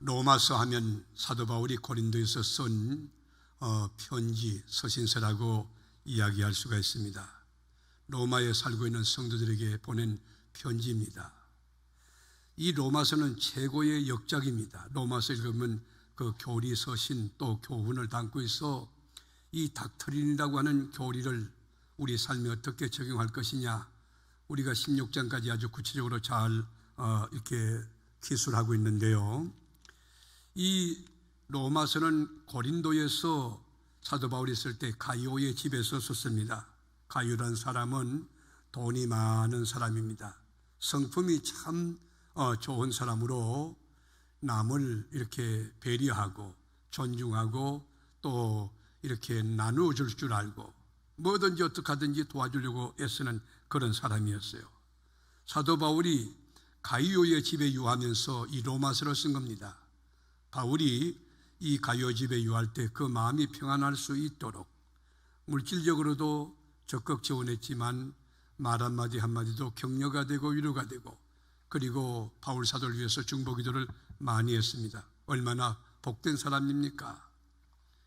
로마서 하면 사도 바울이 고린도에서 쓴 편지, 서신서라고 이야기할 수가 있습니다. 로마에 살고 있는 성도들에게 보낸 편지입니다. 이 로마서는 최고의 역작입니다. 로마서 읽으면 그 교리, 서신 또 교훈을 담고 있어 이 닥트린이라고 하는 교리를 우리 삶에 어떻게 적용할 것이냐, 우리가 16장까지 아주 구체적으로 잘 이렇게 기술하고 있는데요. 이 로마서는 고린도에서 사도 바울이 쓸 때 가이오의 집에서 썼습니다. 가이오라는 사람은 돈이 많은 사람입니다. 성품이 참 좋은 사람으로 남을 이렇게 배려하고 존중하고 또 이렇게 나누어 줄 줄 알고 뭐든지 어떻게 하든지 도와주려고 애쓰는 그런 사람이었어요. 사도 바울이 가이오의 집에 유하면서 이 로마서를 쓴 겁니다. 바울이 이 가이오 집에 유할 때 그 마음이 평안할 수 있도록 물질적으로도 적극 지원했지만 말 한마디 한마디도 격려가 되고 위로가 되고, 그리고 바울 사도를 위해서 중보기도를 많이 했습니다. 얼마나 복된 사람입니까?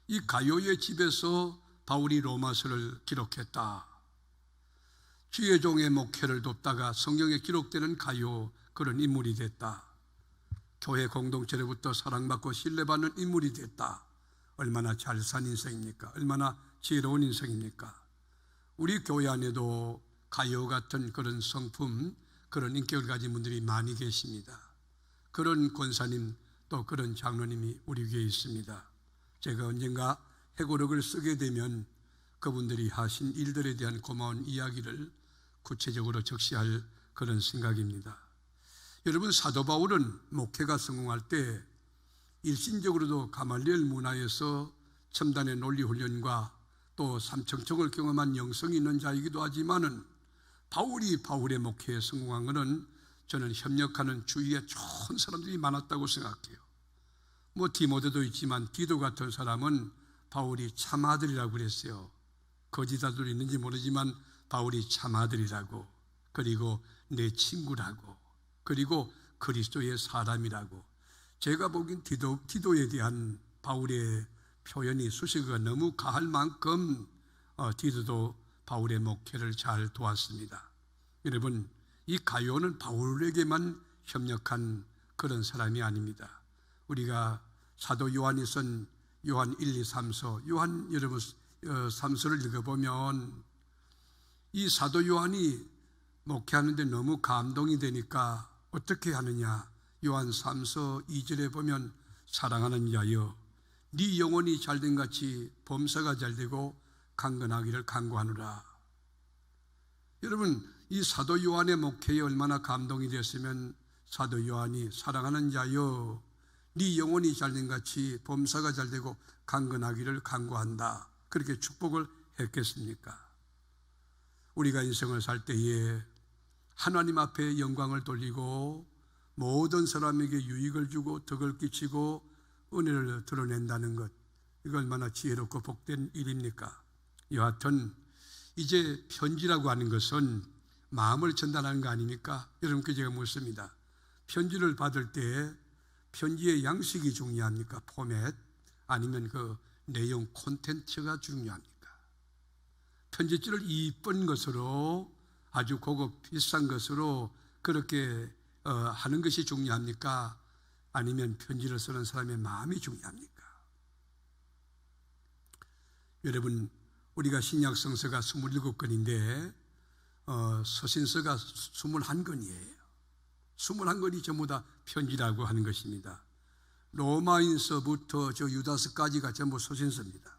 이 가이오의 집에서 바울이 로마서를 기록했다. 주의 종의 목회를 돕다가 성경에 기록되는 가이오, 그런 인물이 됐다. 교회 공동체로부터 사랑받고 신뢰받는 인물이 됐다. 얼마나 잘 산 인생입니까? 얼마나 지혜로운 인생입니까? 우리 교회 안에도 가이오 같은 그런 성품, 그런 인격을 가진 분들이 많이 계십니다. 그런 권사님 또 그런 장로님이 우리 교회에 있습니다. 제가 언젠가 회고록을 쓰게 되면 그분들이 하신 일들에 대한 고마운 이야기를 구체적으로 적시할 그런 생각입니다. 여러분, 사도 바울은 목회가 성공할 때 일신적으로도 가말리엘 문화에서 첨단의 논리 훈련과 또 삼청청을 경험한 영성이 있는 자이기도 하지만은 바울의 목회에 성공한 것은 저는 협력하는 주위에 좋은 사람들이 많았다고 생각해요. 뭐 디모데도 있지만 디도 같은 사람은 바울이 참아들이라고 그랬어요. 거짓 아들이 있는지 모르지만 바울이 참아들이라고, 그리고 내 친구라고, 그리고 그리스도의 사람이라고. 제가 보기엔 디도에 대한 바울의 표현이 수식어가 너무 가할 만큼 디도도 바울의 목회를 잘 도왔습니다. 여러분, 이 가이오는 바울에게만 협력한 그런 사람이 아닙니다. 우리가 사도 요한이 쓴 요한 1, 2, 3서, 요한 여러분 3서를 읽어보면 이 사도 요한이 목회하는데 너무 감동이 되니까 어떻게 하느냐. 요한 3서 2절에 보면 사랑하는 자여, 네 영혼이 잘된 같이 범사가 잘되고 강건하기를 간구하노라. 여러분, 이 사도 요한의 목회에 얼마나 감동이 됐으면 사도 요한이 사랑하는 자여, 네 영혼이 잘된 같이 범사가 잘되고 강건하기를 간구한다, 그렇게 축복을 했겠습니까? 우리가 인생을 살 때에 하나님 앞에 영광을 돌리고 모든 사람에게 유익을 주고 덕을 끼치고 은혜를 드러낸다는 것, 이거 얼마나 지혜롭고 복된 일입니까? 여하튼 이제 편지라고 하는 것은 마음을 전달하는 거 아닙니까? 여러분께 제가 묻습니다. 편지를 받을 때 편지의 양식이 중요합니까? 포맷, 아니면 그 내용 콘텐츠가 중요합니까? 편지지를 이쁜 것으로, 아주 고급 비싼 것으로 그렇게 하는 것이 중요합니까? 아니면 편지를 쓰는 사람의 마음이 중요합니까? 여러분, 우리가 신약 성서가 27권인데 서신서가 21권이에요. 21권이 전부 다 편지라고 하는 것입니다. 로마인서부터 저 유다서까지가 전부 서신서입니다.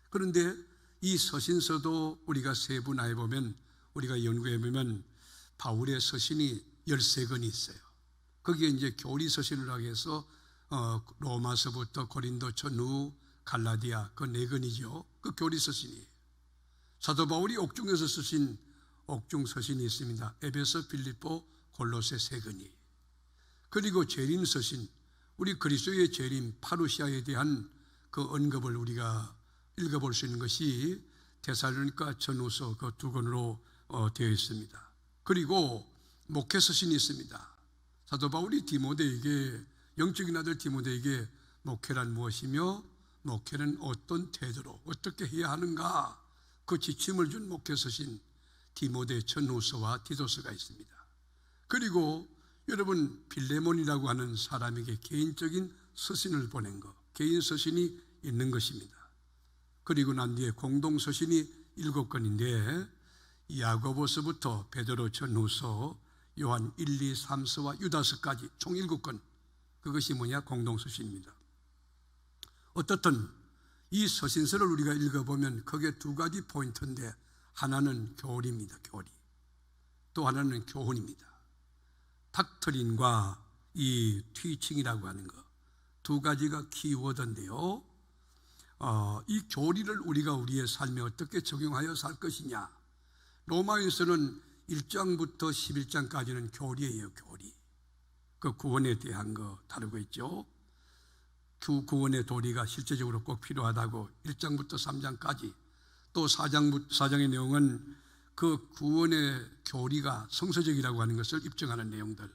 그런데 이 서신서도 우리가 세분화해 보면, 우리가 연구해 보면 바울의 서신이 13권이 있어요. 거기에 이제 교리 서신이라고 해서 로마서부터 고린도, 전후, 갈라디아, 그 4권이죠. 그 교리 서신이에요. 사도 바울이 옥중에서 쓰신 옥중 서신이 있습니다. 에베소, 빌립보, 골로새 3권이. 그리고 재림 서신, 우리 그리스도의 재림 파루시아에 대한 그 언급을 우리가 읽어볼 수 있는 것이 데살로니가 전후서 그 2권으로 되어 있습니다. 그리고 목회 서신이 있습니다. 사도 바울이 디모데에게 영적인 아들 디모데에게 목회란 무엇이며 목회는 어떤 태도로 어떻게 해야 하는가, 그 지침을 준 목회 서신 디모데 전후서와 디도서가 있습니다. 그리고 여러분, 빌레몬이라고 하는 사람에게 개인적인 서신을 보낸 것, 개인 서신이 있는 것입니다. 그리고 난 뒤에 공동 서신이 7권인데 야고보서부터 베드로 전후서, 요한 1, 2, 3서와 유다서까지 총 7권, 그것이 뭐냐? 공동 서신입니다. 어떻든 이 서신서를 우리가 읽어보면 거기에 두 가지 포인트인데, 하나는 교리입니다. 교리. 또 하나는 교훈입니다. 닥트린과 이 티칭이라고 하는 것, 두 가지가 키워드인데요. 이 교리를 우리가 우리의 삶에 어떻게 적용하여 살 것이냐. 로마에서는 1장부터 11장까지는 교리예요. 교리. 그 구원에 대한 거 다루고 있죠. 그 구원의 도리가 실제적으로 꼭 필요하다고 1장부터 3장까지, 또 4장의 내용은 그 구원의 교리가 성서적이라고 하는 것을 입증하는 내용들,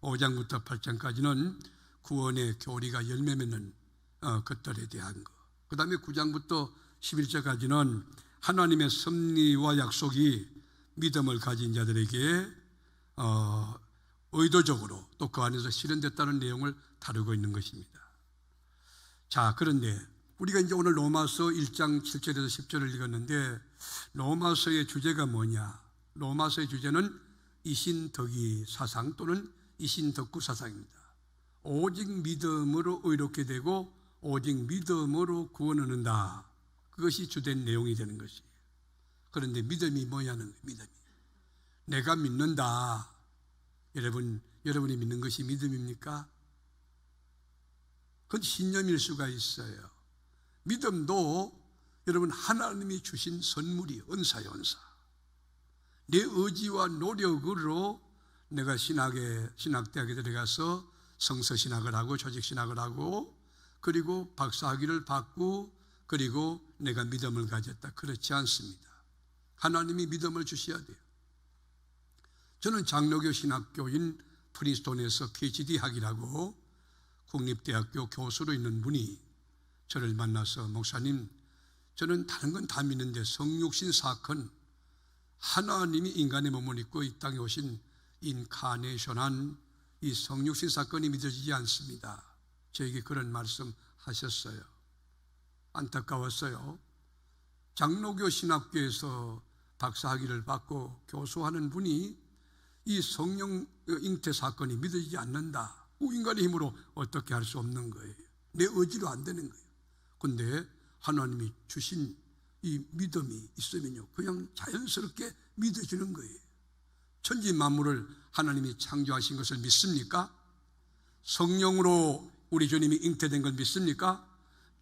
5장부터 8장까지는 구원의 교리가 열매 맺는 것들에 대한 것, 그 다음에 9장부터 11장까지는 하나님의 섭리와 약속이 믿음을 가진 자들에게 의도적으로 또 그 안에서 실현됐다는 내용을 다루고 있는 것입니다. 자, 그런데 우리가 이제 오늘 로마서 1장 7절에서 10절을 읽었는데, 로마서의 주제가 뭐냐? 로마서의 주제는 이신덕이 사상 또는 이신덕구 사상입니다. 오직 믿음으로 의롭게 되고 오직 믿음으로 구원을 얻는다. 그것이 주된 내용이 되는 것이에요. 그런데 믿음이 뭐냐는 거예요. 믿음이. 내가 믿는다. 여러분이 믿는 것이 믿음입니까? 그건 신념일 수가 있어요. 믿음도 여러분 하나님이 주신 선물이 은사예요. 은사. 내 의지와 노력으로 내가 신학대학에 들어가서 성서신학을 하고 조직신학을 하고 그리고 박사학위를 받고 그리고 내가 믿음을 가졌다. 그렇지 않습니다. 하나님이 믿음을 주셔야 돼요. 저는 장로교 신학교인 프린스톤에서 PhD 학위라고 국립대학교 교수로 있는 분이 저를 만나서, 목사님, 저는 다른 건 다 믿는데 성육신 사건, 하나님이 인간의 몸을 입고 이 땅에 오신 인카네이션한 이 성육신 사건이 믿어지지 않습니다. 저에게 그런 말씀 하셨어요. 안타까웠어요. 장로교 신학교에서 박사학위를 받고 교수하는 분이 이 성령 잉태 사건이 믿어지지 않는다. 인간의 힘으로 어떻게 할 수 없는 거예요. 내 의지로 안 되는 거예요. 그런데 하나님이 주신 이 믿음이 있으면요, 그냥 자연스럽게 믿어지는 거예요. 천지 만물을 하나님이 창조하신 것을 믿습니까? 성령으로 우리 주님이 잉태된 걸 믿습니까?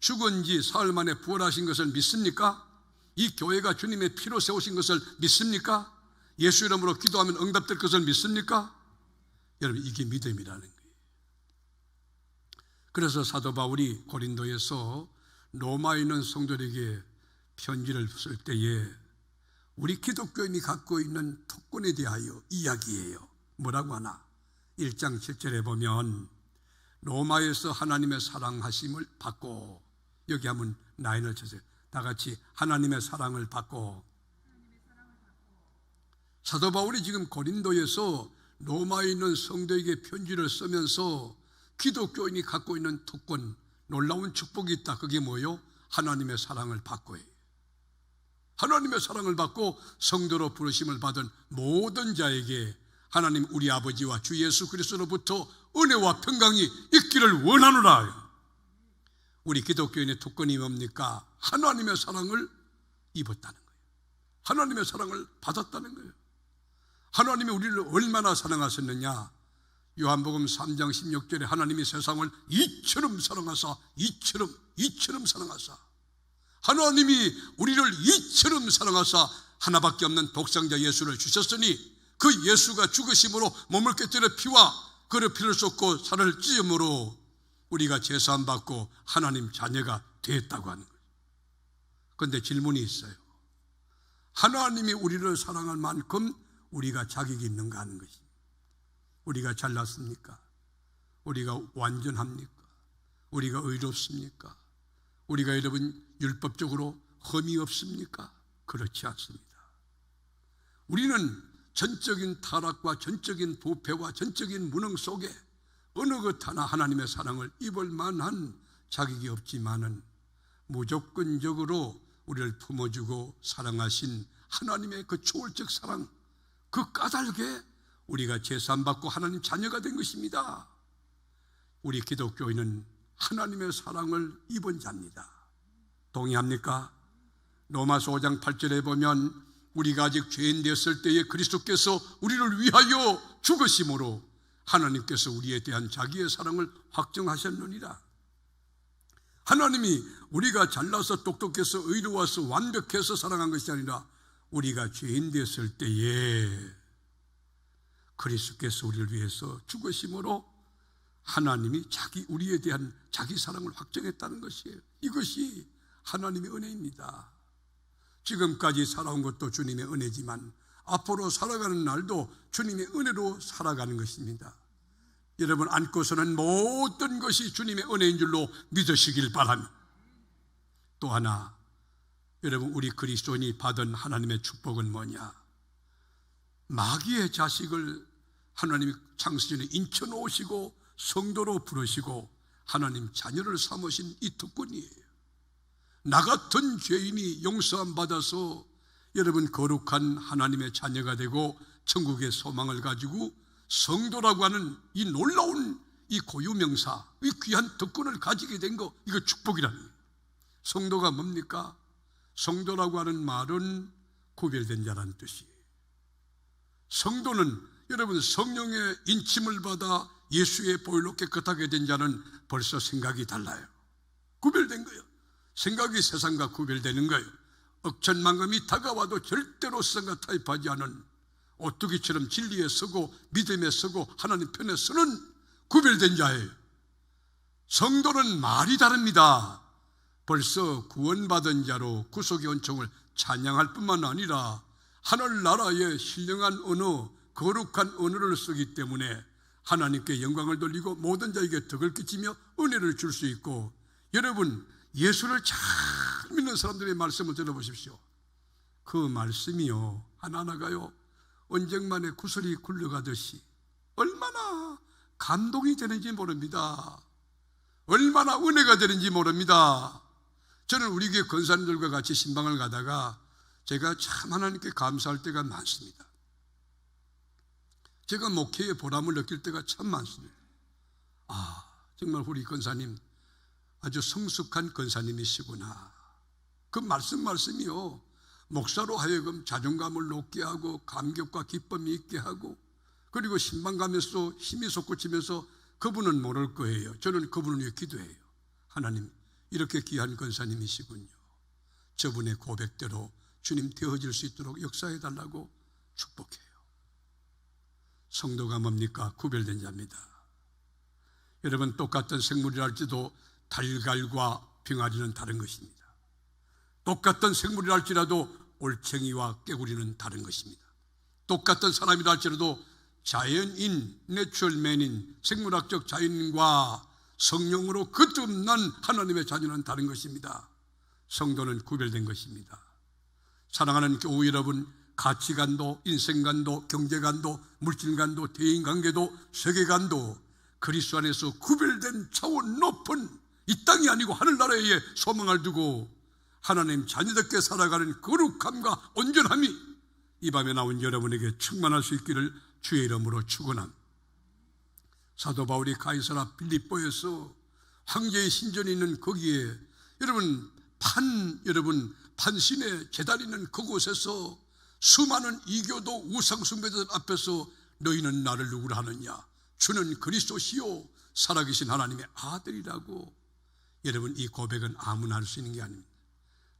죽은 지 사흘 만에 부활하신 것을 믿습니까? 이 교회가 주님의 피로 세우신 것을 믿습니까? 예수 이름으로 기도하면 응답될 것을 믿습니까? 여러분, 이게 믿음이라는 거예요. 그래서 사도 바울이 고린도에서 로마에 있는 성도들에게 편지를 쓸 때에 우리 기독교인이 갖고 있는 특권에 대하여 이야기해요. 뭐라고 하나? 1장 7절에 보면 로마에서 하나님의 사랑하심을 받고, 여기 하면 라인을 쳐세요. 다 같이 하나님의 사랑을 받고. 사도 바울이 지금 고린도에서 로마에 있는 성도에게 편지를 쓰면서 기독교인이 갖고 있는 특권, 놀라운 축복이 있다. 그게 뭐예요? 하나님의 사랑을 받고 해요. 하나님의 사랑을 받고 성도로 부르심을 받은 모든 자에게 하나님 우리 아버지와 주 예수 그리스도로부터 은혜와 평강이 있기를 원하노라. 우리 기독교인의 특권이 뭡니까? 하나님의 사랑을 입었다는 거예요. 하나님의 사랑을 받았다는 거예요. 하나님이 우리를 얼마나 사랑하셨느냐? 요한복음 3장 16절에 하나님이 세상을 이처럼 사랑하사, 이처럼 사랑하사, 하나님이 우리를 이처럼 사랑하사 하나밖에 없는 독생자 예수를 주셨으니 그 예수가 죽으심으로 몸을 깨뜨려 피와 그를 피를 쏟고 살을 찢음으로 우리가 제사함 받고 하나님 자녀가 되었다고 하는 거예요. 그런데 질문이 있어요. 하나님이 우리를 사랑할 만큼 우리가 자격이 있는가 하는 것입니다. 우리가 잘났습니까? 우리가 완전합니까? 우리가 의롭습니까? 우리가 여러분 율법적으로 흠이 없습니까? 그렇지 않습니다. 우리는 전적인 타락과 전적인 부패와 전적인 무능 속에 어느 것 하나 하나님의 사랑을 입을 만한 자격이 없지만은 무조건적으로 우리를 품어주고 사랑하신 하나님의 그 초월적 사랑, 그 까닭에 우리가 제사함받고 하나님 자녀가 된 것입니다. 우리 기독교인은 하나님의 사랑을 입은 자입니다. 동의합니까? 로마서 5장 8절에 보면 우리가 아직 죄인 되었을 때에 그리스도께서 우리를 위하여 죽으심으로 하나님께서 우리에 대한 자기의 사랑을 확정하셨느니라. 하나님이 우리가 잘나서 똑똑해서 의로워서 완벽해서 사랑한 것이 아니라 우리가 죄인 되었을 때에 그리스도께서 우리를 위해서 죽으심으로 하나님이 우리에 대한 자기 사랑을 확정했다는 것이에요. 이것이 하나님의 은혜입니다. 지금까지 살아온 것도 주님의 은혜지만 앞으로 살아가는 날도 주님의 은혜로 살아가는 것입니다. 여러분 안고서는 모든 것이 주님의 은혜인 줄로 믿으시길 바랍니다. 또 하나, 여러분 우리 그리스도인이 받은 하나님의 축복은 뭐냐? 마귀의 자식을 하나님이 창세전에 인쳐놓으시고 성도로 부르시고 하나님 자녀를 삼으신 이 특권이에요. 나 같은 죄인이 용서함 받아서 여러분 거룩한 하나님의 자녀가 되고 천국의 소망을 가지고 성도라고 하는 이 놀라운 이 고유명사, 이 귀한 특권을 가지게 된 거, 이거 축복이라는 거예요. 성도가 뭡니까? 성도라고 하는 말은 구별된 자라는 뜻이에요. 성도는 여러분 성령의 인침을 받아 예수의 보혈로 깨끗하게 된 자는 벌써 생각이 달라요. 구별된 거예요. 생각이 세상과 구별되는 거예요. 억천만금이 다가와도 절대로 세상과 타협하지 않은 오뚜기처럼 진리에 서고 믿음에 서고 하나님 편에 서는 구별된 자예요. 성도는 말이 다릅니다. 벌써 구원받은 자로 구속의 은총을 찬양할 뿐만 아니라 하늘나라의 신령한 언어, 거룩한 언어를 쓰기 때문에 하나님께 영광을 돌리고 모든 자에게 덕을 끼치며 은혜를 줄 수 있고, 여러분 예수를 잘 믿는 사람들의 말씀을 들어보십시오. 그 말씀이요 하나하나가요 언쟁만에 구슬이 굴러가듯이 얼마나 감동이 되는지 모릅니다. 얼마나 은혜가 되는지 모릅니다. 저는 우리 교회 권사님들과 같이 신방을 가다가 제가 참 하나님께 감사할 때가 많습니다. 제가 목회의 보람을 느낄 때가 참 많습니다. 정말 우리 권사님 아주 성숙한 권사님이시구나. 그 말씀이요 목사로 하여금 자존감을 높게 하고 감격과 기쁨이 있게 하고, 그리고 신방 가면서 힘이 솟구치면서 그분은 모를 거예요. 저는 그분을 위해 기도해요. 하나님 이렇게 귀한 권사님이시군요. 저분의 고백대로 주님 되어질 수 있도록 역사해 달라고 축복해요. 성도가 뭡니까? 구별된 자입니다. 여러분 똑같은 생물이랄지도 달걀과 병아리는 다른 것입니다. 똑같은 생물이랄지라도 올챙이와 깨구리는 다른 것입니다. 똑같은 사람이라 할지라도 자연인, 내추럴맨인, 생물학적 자연인과 성령으로 거듭난 하나님의 자녀는 다른 것입니다. 성도는 구별된 것입니다. 사랑하는 교우 여러분, 가치관도, 인생관도, 경제관도, 물질관도, 대인관계도, 세계관도 그리스도 안에서 구별된 차원 높은 이 땅이 아니고 하늘나라에 소망을 두고 하나님 자녀답게 살아가는 거룩함과 온전함이 이 밤에 나온 여러분에게 충만할 수 있기를 주의 이름으로 축원합니다. 사도 바울이 가이사라 빌립보에서 황제의 신전이 있는 거기에 여러분 판신의 제단이 있는 그곳에서 수많은 이교도 우상숭배자들 앞에서 너희는 나를 누구라 하느냐? 주는 그리스도시요 살아계신 하나님의 아들이라고. 여러분 이 고백은 아무나 할 수 있는 게 아닙니다.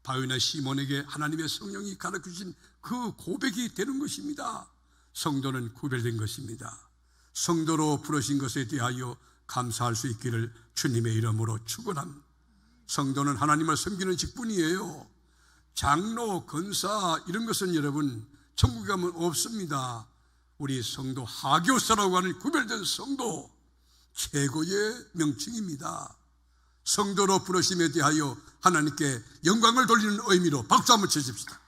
바요나 시몬에게 하나님의 성령이 가르쳐주신 그 고백이 되는 것입니다. 성도는 구별된 것입니다. 성도로 부르신 것에 대하여 감사할 수 있기를 주님의 이름으로 축원합니다. 성도는 하나님을 섬기는 직분이에요. 장로, 권사 이런 것은 여러분 천국에 가면 없습니다. 우리 성도, 하교사라고 하는 구별된 성도, 최고의 명칭입니다. 성도로 부르심에 대하여 하나님께 영광을 돌리는 의미로 박수 한번 치십시다.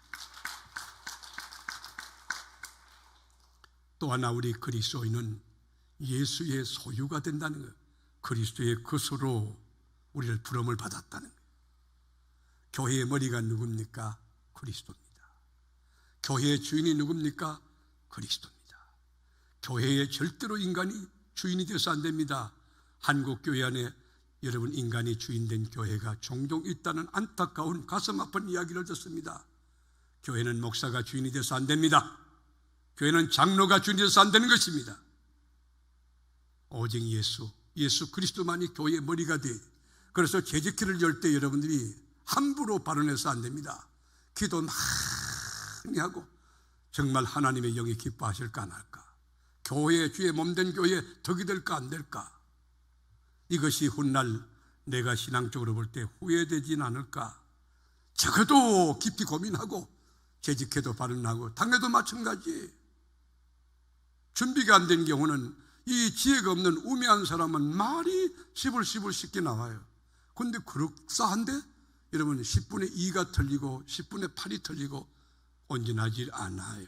또 하나 우리 그리스도인은 예수의 소유가 된다는 것, 그리스도의 것으로 우리를 부름을 받았다는 것. 교회의 머리가 누굽니까? 그리스도입니다. 교회의 주인이 누굽니까? 그리스도입니다. 교회에 절대로 인간이 주인이 돼서 안 됩니다. 한국교회 안에 여러분 인간이 주인된 교회가 종종 있다는 안타까운 가슴 아픈 이야기를 듣습니다. 교회는 목사가 주인이 돼서 안 됩니다. 교회는 장로가 주인이 돼서 안 되는 것입니다. 오직 예수 그리스도만이 교회의 머리가 돼. 그래서 재직회를 열 때 여러분들이 함부로 발언해서 안 됩니다. 기도 많이 하고 정말 하나님의 영이 기뻐하실까 안 할까? 교회 주의 몸된 교회에 덕이 될까 안 될까? 이것이 훗날 내가 신앙적으로 볼 때 후회되진 않을까? 적어도 깊이 고민하고 재직해도 발언하고 당회도 마찬가지. 준비가 안 된 경우는 이 지혜가 없는 우매한 사람은 말이 시불시불 쉽게 나와요. 그런데 그럴싸한데 여러분 10분의 2가 틀리고 10분의 8이 틀리고 온전하지 않아요.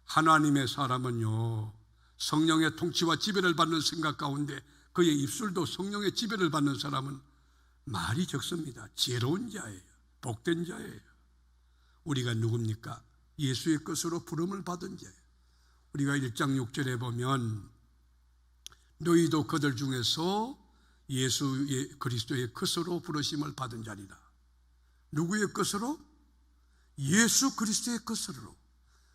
하나님의 사람은요, 성령의 통치와 지배를 받는 생각 가운데 그의 입술도 성령의 지배를 받는 사람은 말이 적습니다. 지혜로운 자예요. 복된 자예요. 우리가 누굽니까? 예수의 것으로 부름을 받은 자예요. 우리가 1장 6절에 보면 너희도 그들 중에서 예수의 그리스도의 것으로 부르심을 받은 자리라. 누구의 것으로? 예수 그리스도의 것으로.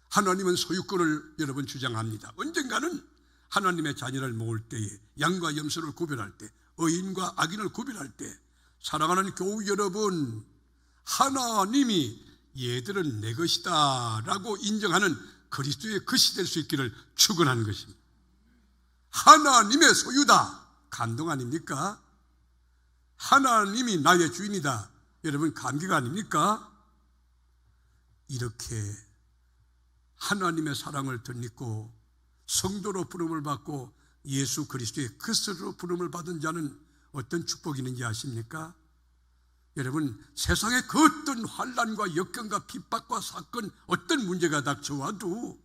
하나님은 소유권을 여러분 주장합니다. 언젠가는 하나님의 자녀를 모을 때에 양과 염소를 구별할 때, 의인과 악인을 구별할 때, 사랑하는 교우 여러분, 하나님이 얘들은 내 것이다 라고 인정하는 그리스도의 것이 될 수 있기를 축원하는 것입니다. 하나님의 소유다. 감동 아닙니까? 하나님이 나의 주인이다. 여러분 감격 아닙니까? 이렇게 하나님의 사랑을 덧입고 성도로 부름을 받고 예수 그리스도의 것으로 부름을 받은 자는 어떤 축복이 있는지 아십니까? 여러분 세상에 그 어떤 환난과 역경과 핍박과 사건 어떤 문제가 닥쳐와도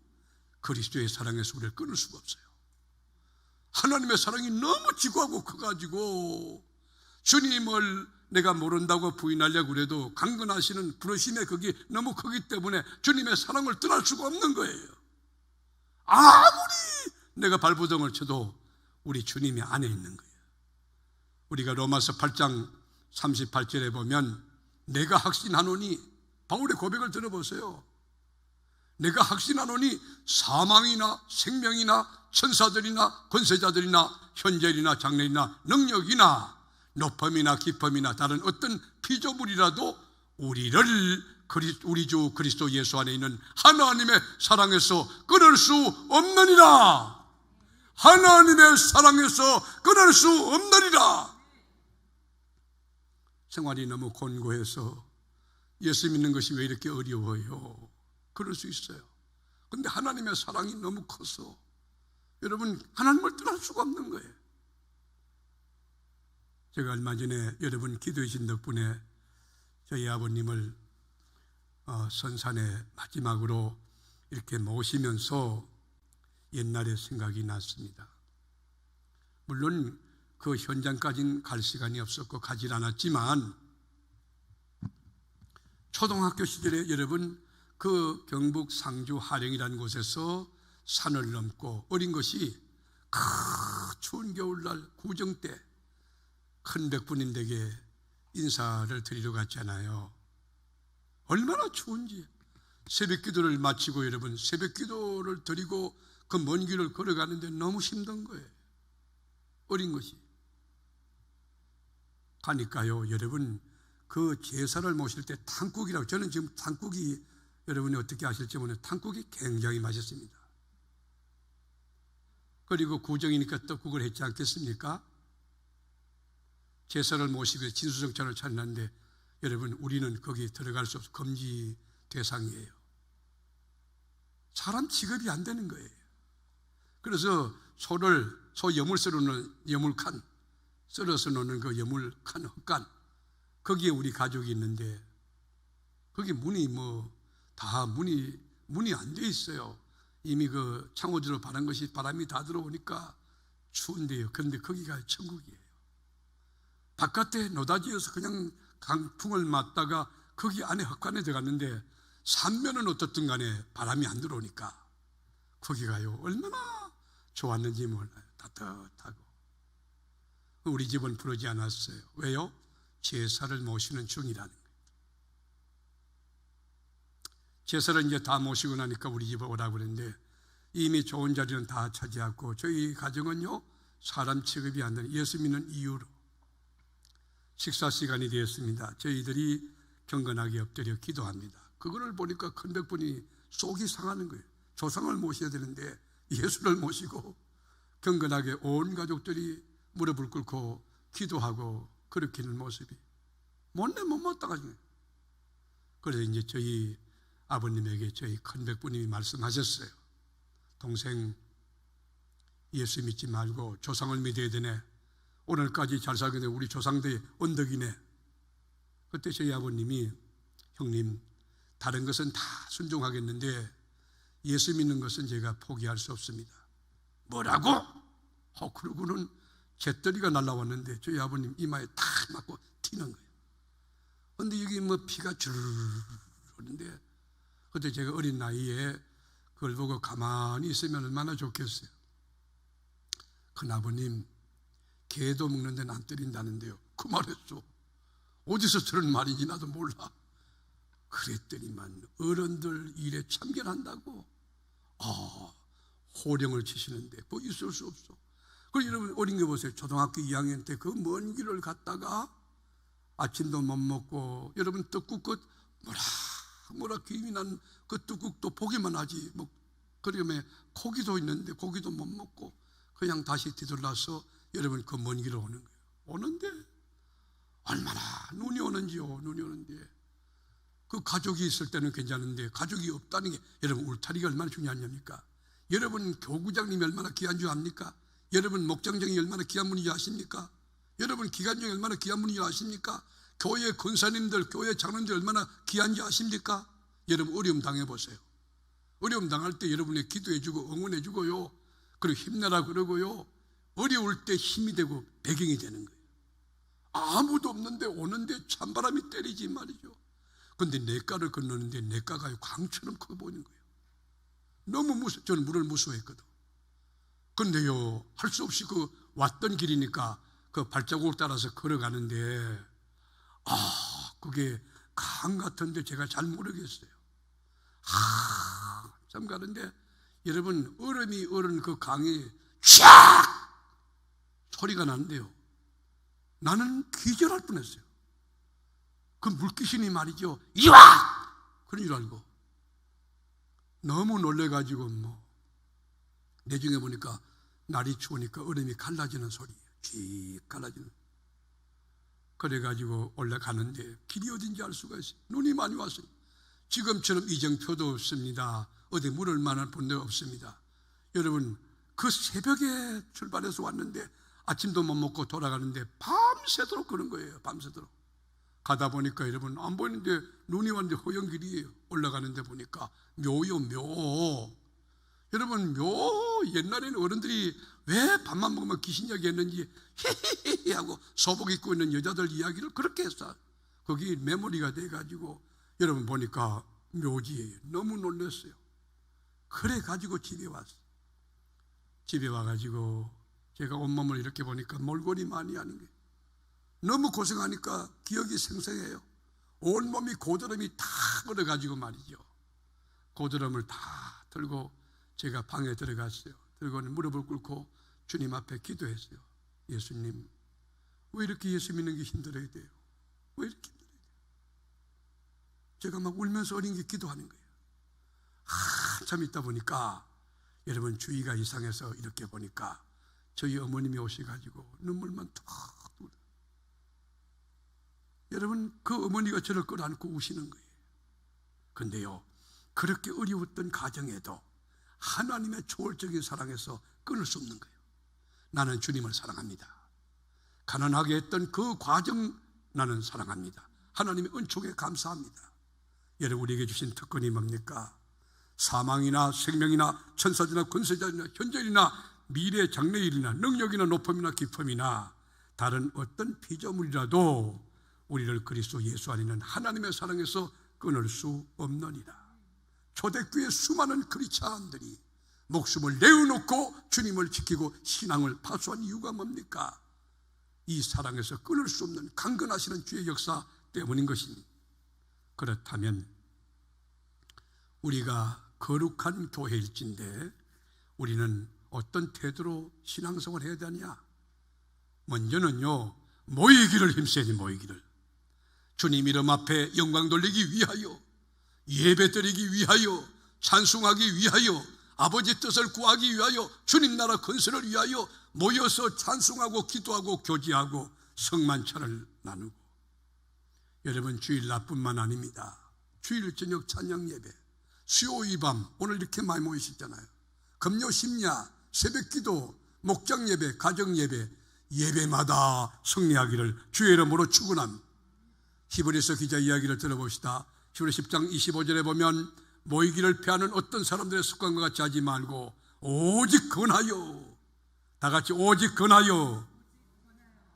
그리스도의 사랑에서 우리를 끊을 수가 없어요. 하나님의 사랑이 너무 지고하고 커가지고 주님을 내가 모른다고 부인하려고 그래도 강건하시는 부르심의 그게 너무 크기 때문에 주님의 사랑을 떠날 수가 없는 거예요. 아무리 내가 발부동을 쳐도 우리 주님이 안에 있는 거예요. 우리가 로마서 8장 38절에 보면 내가 확신하노니, 바울의 고백을 들어보세요. 내가 확신하노니 사망이나 생명이나 천사들이나 권세자들이나 현재이나 장래이나 능력이나 높음이나 깊음이나 다른 어떤 피조물이라도 우리를 우리 주 그리스도 예수 안에 있는 하나님의 사랑에서 끊을 수 없느니라. 하나님의 사랑에서 끊을 수 없느니라. 생활이 너무 곤고해서 예수 믿는 것이 왜 이렇게 어려워요? 그럴 수 있어요. 그런데 하나님의 사랑이 너무 커서 여러분 하나님을 떠날 수가 없는 거예요. 제가 얼마 전에 여러분 기도해 주신 덕분에 저희 아버님을 선산에 마지막으로 이렇게 모시면서 옛날의 생각이 났습니다. 물론 그 현장까지는 갈 시간이 없었고 가질 않았지만 초등학교 시절에 여러분 그 경북 상주 하령이라는 곳에서 산을 넘고 어린 것이 추운 겨울날 구정 때 큰 백부님에게 인사를 드리러 갔잖아요. 얼마나 추운지. 새벽 기도를 마치고 여러분 새벽 기도를 드리고 그 먼 길을 걸어가는데 너무 힘든 거예요. 어린 것이. 가니까요 여러분 그 제사를 모실 때 탕국이라고, 저는 지금 탕국이 여러분이 어떻게 아실지 모르는 탕국이 굉장히 맛있습니다. 그리고 구정이니까 떡국을 했지 않겠습니까? 제사를 모시고 진수성찬을 차렸는데 여러분 우리는 거기 들어갈 수 없어. 금지 대상이에요. 사람 취급이 안 되는 거예요. 그래서 소를 소 여물 썰어놓는 여물칸, 썰어서 놓는 그 여물칸, 헛간, 거기에 우리 가족이 있는데 거기 문이 다 문이 안 돼 있어요. 이미 그 창호지로 바른 것이 바람이 다 들어오니까 추운데요. 그런데 거기가 천국이에요. 바깥에 노다지에서 그냥 강풍을 맞다가 거기 안에 헛간에 들어갔는데 삼면은 어떻든 간에 바람이 안 들어오니까 거기가요 얼마나 좋았는지 몰라요. 따뜻하고. 우리 집은 부르지 않았어요. 왜요? 제사를 모시는 중이라는 거예요. 제사를 이제 다 모시고 나니까 우리 집에 오라고 그랬는데 이미 좋은 자리는 다 차지하고 저희 가정은요 사람 취급이 안 되는 예수 믿는 이유로 식사 시간이 되었습니다. 저희들이 경건하게 엎드려 기도합니다. 그거를 보니까 큰백분이 속이 상하는 거예요. 조상을 모셔야 되는데 예수를 모시고 경건하게 온 가족들이 무릎을 꿇고 기도하고 그렇게 하는 모습이 못내 못마땅한 거예요. 그래서 이제 저희 아버님에게 저희 큰백부님이 말씀하셨어요. 동생, 예수 믿지 말고 조상을 믿어야 되네. 오늘까지 잘 살게 된 우리 조상들의 언덕이네. 그때 저희 아버님이 형님, 다른 것은 다 순종하겠는데 예수 믿는 것은 제가 포기할 수 없습니다. 뭐라고? 그러고는 재떨이가 날라왔는데 저희 아버님 이마에 탁 맞고 튀는 거예요. 그런데 여기 피가 주르르 흐르는데 그때 제가 어린 나이에 그걸 보고 가만히 있으면 얼마나 좋겠어요. 큰아버님, 개도 먹는 데는 안 때린다는데요. 그 말했죠. 어디서 저런 말인지 나도 몰라. 그랬더니만 어른들 일에 참견한다고 호령을 치시는데 뭐 있을 수 없어. 그리고 여러분 어린 게 보세요. 초등학교 2학년 때 그 먼 길을 갔다가 아침도 못 먹고 여러분 떡국 끝 뭐라 기름이 난 그 떡국도 보기만 하지 그러면 고기도 있는데 고기도 못 먹고 그냥 다시 뒤돌아서 여러분 그 먼 길을 오는 거예요. 오는데 얼마나 눈이 오는데 그 가족이 있을 때는 괜찮은데 가족이 없다는 게 여러분 울타리가 얼마나 중요하냐니까. 여러분 교구장님이 얼마나 귀한 줄 압니까? 여러분 목장장이 얼마나 귀한 분인지 아십니까? 여러분 기관장이 얼마나 귀한 분인지 아십니까? 교회 권사님들, 교회 장로님들 얼마나 귀한지 아십니까? 여러분 어려움 당해보세요. 어려움 당할 때 여러분이 기도해주고 응원해주고요, 그리고 힘내라 그러고요, 어려울 때 힘이 되고 배경이 되는 거예요. 아무도 없는데 오는데 찬바람이 때리지 말이죠. 그런데 냇가를 건너는데 냇가가 강처럼 커 보이는 거예요. 너무 저는 물을 무서워했거든. 그런데요 할 수 없이 그 왔던 길이니까 그 발자국을 따라서 걸어가는데 그게 강 같은데 제가 잘 모르겠어요. 참 가는데 여러분 얼은 그 강이 샥 소리가 나는데요 나는 기절할 뻔했어요. 그 물귀신이 말이죠 이와 그런 줄 알고 너무 놀래가지고 내중에 보니까 날이 추우니까 얼음이 갈라지는 소리예요. 쥐 갈라지는. 그래가지고 올라가는데 길이 어딘지 알 수가 있어요. 눈이 많이 왔어요. 지금처럼 이정표도 없습니다. 어디 물을 만한 분도 없습니다. 여러분 그 새벽에 출발해서 왔는데 아침도 못 먹고 돌아가는데 밤새도록 그런 거예요. 밤새도록 가다 보니까 여러분 안 보이는데 눈이 왔는데 허연길이에요. 올라가는데 보니까 묘요 묘. 여러분 묘 옛날에는 어른들이 왜 밥만 먹으면 귀신 이야기 했는지 히히히 하고 소복 입고 있는 여자들 이야기를 그렇게 했어. 거기 메모리가 돼가지고 여러분 보니까 묘지예요. 너무 놀랐어요. 그래가지고 집에 왔어요. 집에 와가지고 제가 온몸을 이렇게 보니까 몰골이 많이 하는 거예요. 너무 고생하니까 기억이 생생해요. 온몸이 고드름이 다 걸어가지고 말이죠. 고드름을 다 들고 제가 방에 들어갔어요. 들고는 무릎을 꿇고 주님 앞에 기도했어요. 예수님, 왜 이렇게 예수 믿는 게 힘들어야 돼요? 왜 이렇게 힘들어야 돼요? 제가 막 울면서 어린 게 기도하는 거예요. 한참 있다 보니까 여러분 주의가 이상해서 이렇게 보니까 저희 어머님이 오셔가지고 눈물만 툭 흘려. 여러분 그 어머니가 저를 끌어안고 우시는 거예요. 그런데요 그렇게 어려웠던 가정에도 하나님의 초월적인 사랑에서 끊을 수 없는 거예요. 나는 주님을 사랑합니다. 가난하게 했던 그 과정 나는 사랑합니다. 하나님의 은총에 감사합니다. 여러분, 우리에게 주신 특권이 뭡니까? 사망이나 생명이나 천사들이나 권세자들이나 현재일이나 미래 장래일이나 능력이나 높음이나 깊음이나 다른 어떤 피조물이라도 우리를 그리스도 예수 안에 있는 하나님의 사랑에서 끊을 수 없느니라. 초대교회 수많은 크리스찬들이 목숨을 내어놓고 주님을 지키고 신앙을 파수한 이유가 뭡니까? 이 사랑에서 끊을 수 없는 강건하시는 주의 역사 때문인 것입니다. 그렇다면 우리가 거룩한 교회일진데 우리는 어떤 태도로 신앙생활을 해야 되냐? 먼저는요, 모이기를 힘써야지. 모이기를 주님 이름 앞에 영광 돌리기 위하여, 예배 드리기 위하여, 찬송하기 위하여, 아버지 뜻을 구하기 위하여, 주님 나라 건설을 위하여 모여서 찬송하고 기도하고 교제하고 성만찬을 나누고. 여러분, 주일날뿐만 아닙니다. 주일 저녁 찬양 예배, 수요일 밤 오늘 이렇게 많이 모이셨잖아요. 금요 심야, 새벽 기도, 목장 예배, 가정 예배, 예배마다 승리하기를 주의 이름으로 축원합니다. 히브리서 기자 이야기를 들어봅시다. 히브리 10장 25절에 보면 모이기를 피하는 어떤 사람들의 습관과 같이 하지 말고 오직 권하여, 다 같이 오직 권하여,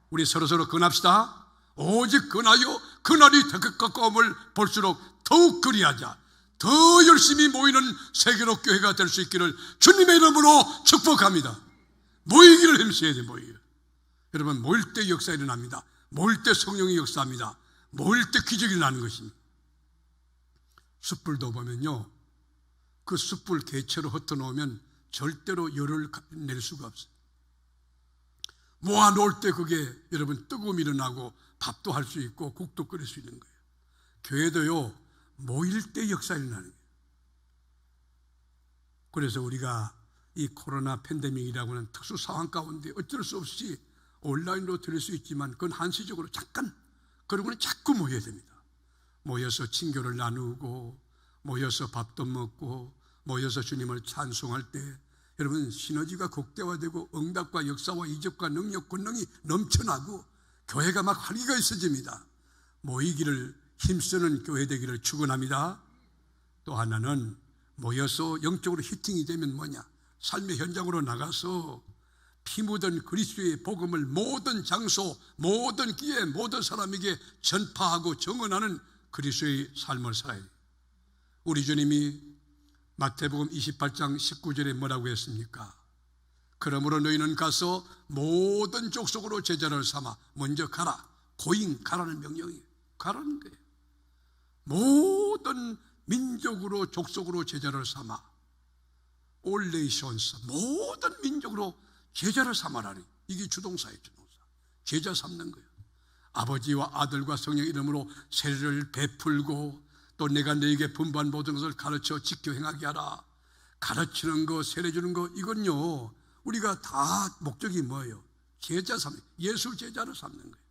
우리 서로서로 권합시다. 오직 권하여 그날이 더 가까움을 볼수록 더욱 그리하자. 더 열심히 모이는 세계로 교회가 될 수 있기를 주님의 이름으로 축복합니다. 모이기를 힘써야 돼. 모이기를. 여러분, 모일 때 역사 일어납니다. 모일 때 성령이 역사합니다. 모일 때 기적이 일어나는 것입니다. 숯불도 보면요, 그 숯불 개체로 흩어놓으면 절대로 열을 낼 수가 없어요. 모아놓을 때 그게 여러분 뜨거움이 일어나고 밥도 할 수 있고 국도 끓일 수 있는 거예요. 교회도요, 모일 때 역사 일어나는 거예요. 그래서 우리가 이 코로나 팬데믹이라고 하는 특수 상황 가운데 어쩔 수 없이 온라인으로 드릴 수 있지만 그건 한시적으로 잠깐, 그러고는 자꾸 모여야 됩니다. 모여서 친교를 나누고, 모여서 밥도 먹고, 모여서 주님을 찬송할 때 여러분 시너지가 극대화되고 응답과 역사와 이적과 능력, 권능이 넘쳐나고 교회가 막 활기가 있어집니다. 모이기를 힘쓰는 교회 되기를 축원합니다. 또 하나는 모여서 영적으로 히팅이 되면 뭐냐? 삶의 현장으로 나가서 피 묻은 그리스도의 복음을 모든 장소, 모든 기회, 모든 사람에게 전파하고 정언하는 그리스도의 삶을 살아야 돼요. 우리 주님이 마태복음 28장 19절에 뭐라고 했습니까? 그러므로 너희는 가서 모든 족속으로 제자를 삼아. 먼저 가라. 고잉, 가라는 명령이에요. 가라는 거예요. 모든 민족으로 족속으로 제자를 삼아. All nations, 모든 민족으로 제자를 삼아라니. 이게 주동사예요. 주동사. 제자 삼는 거예요. 아버지와 아들과 성령 이름으로 세례를 베풀고, 또 내가 너에게 분부한 모든 것을 가르쳐 지켜 행하게 하라. 가르치는 거, 세례 주는 거, 이건요 우리가 다 목적이 뭐예요? 제자 삼는, 예수 제자를 삼는 거예요.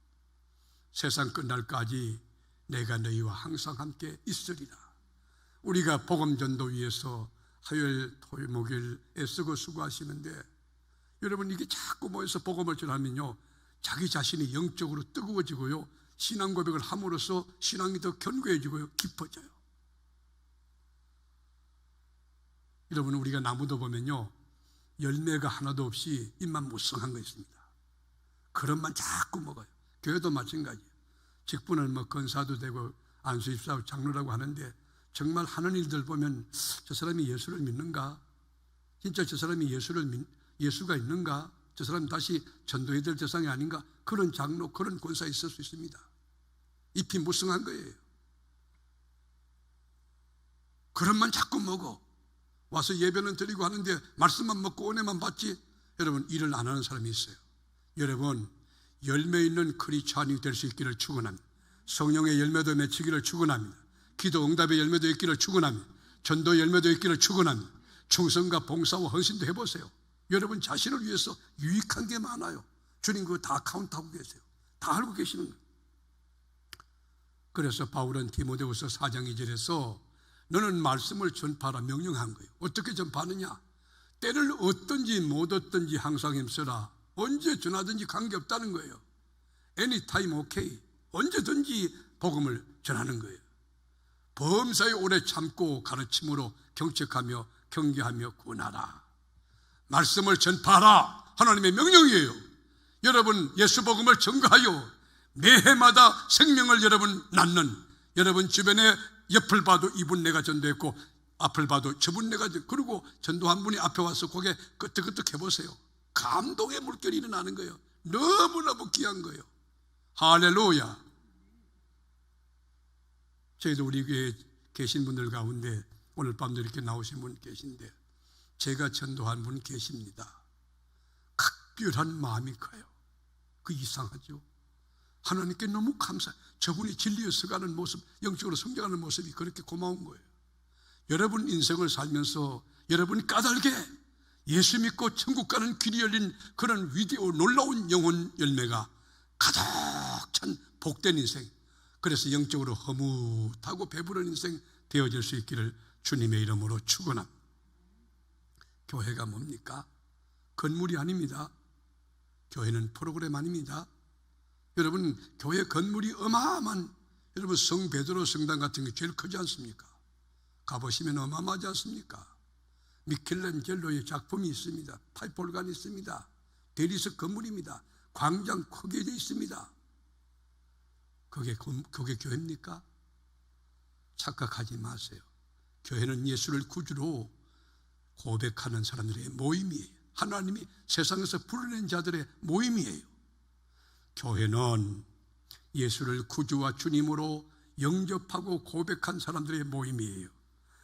세상 끝날까지 내가 너희와 항상 함께 있으리라. 우리가 복음 전도 위해서 화요일, 토요일, 목요일 애쓰고 수고하시는데, 여러분 이게 자꾸 모여서 복음을 전하면요 자기 자신이 영적으로 뜨거워지고요, 신앙 고백을 함으로써 신앙이 더 견고해지고요, 깊어져요. 여러분, 우리가 나무도 보면요 열매가 하나도 없이 잎만 무성한 거 있습니다. 그릇만 자꾸 먹어요. 교회도 마찬가지예요. 직분을 뭐 건사도 되고 안수집사하고 장로라고 하는데 정말 하는 일들 보면 저 사람이 예수를 믿는가? 진짜 저 사람이 예수가 있는가? 저 사람 다시 전도해야 될 대상이 아닌가? 그런 장로, 그런 권사 있을 수 있습니다. 잎이 무성한 거예요. 그릇만 자꾸 먹어. 와서 예배는 드리고 하는데 말씀만 먹고 은혜만 받지, 여러분 일을 안 하는 사람이 있어요. 여러분, 열매 있는 크리스찬이 될 수 있기를 축원합니다. 성령의 열매도 맺히기를 축원합니다. 기도 응답의 열매도 있기를 축원합니다. 전도 열매도 있기를 축원합니다. 충성과 봉사와 헌신도 해보세요. 여러분 자신을 위해서 유익한 게 많아요. 주님 그거 다 카운트하고 계세요. 다 알고 계시는 거예요. 그래서 바울은 디모데후서 4장 2절에서 너는 말씀을 전파하라 명령한 거예요. 어떻게 전파하느냐? 때를 얻든지 못 얻든지 항상 힘써라. 언제 전하든지 관계없다는 거예요. Anytime okay. 언제든지 복음을 전하는 거예요. 범사에 오래 참고 가르침으로 경책하며 경계하며 구원하라. 말씀을 전파하라. 하나님의 명령이에요. 여러분 예수 복음을 전가하여 매해마다 생명을 여러분 낳는, 여러분 주변에 옆을 봐도 이분 내가 전도했고 앞을 봐도 저분 내가, 그리고 전도한 분이 앞에 와서 고개 끄덕끄덕 해보세요. 감동의 물결이 일어나는 거예요. 너무너무 귀한 거예요. 할렐루야. 저희도 우리 교회에 계신 분들 가운데 오늘 밤도 이렇게 나오신 분 계신데 제가 전도한 분 계십니다. 각별한 마음이 커요. 그 이상하죠. 하나님께 너무 감사해요. 저분이 진리에서 가는 모습, 영적으로 성장하는 모습이 그렇게 고마운 거예요. 여러분 인생을 살면서 여러분이 까닭에 예수 믿고 천국 가는 길이 열린 그런 위대하고 놀라운 영혼 열매가 가득 찬 복된 인생, 그래서 영적으로 허무하고 배부른 인생 되어질 수 있기를 주님의 이름으로 축원합니다. 교회가 뭡니까? 건물이 아닙니다. 교회는 프로그램 아닙니다. 여러분 교회 건물이 어마어마한, 여러분 성 베드로 성당 같은 게 제일 크지 않습니까? 가보시면 어마어마하지 않습니까? 미켈란젤로의 작품이 있습니다. 파이폴관이 있습니다. 대리석 건물입니다. 광장 크게 되어 있습니다. 그게 교회입니까? 착각하지 마세요. 교회는 예수를 구주로 고백하는 사람들의 모임이에요. 하나님이 세상에서 부르는 자들의 모임이에요. 교회는 예수를 구주와 주님으로 영접하고 고백한 사람들의 모임이에요.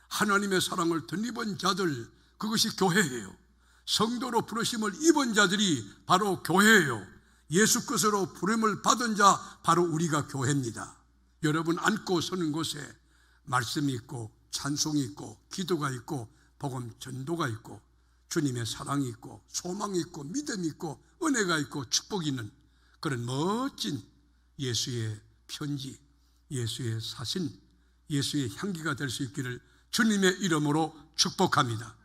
하나님의 사랑을 덧입은 자들, 그것이 교회예요. 성도로 부르심을 입은 자들이 바로 교회예요. 예수 것으로 부름을 받은 자, 바로 우리가 교회입니다. 여러분 앉고 서는 곳에 말씀이 있고 찬송이 있고 기도가 있고 복음 전도가 있고 주님의 사랑이 있고 소망이 있고 믿음이 있고 은혜가 있고 축복이 있는 그런 멋진 예수의 편지, 예수의 사신, 예수의 향기가 될 수 있기를 주님의 이름으로 축복합니다.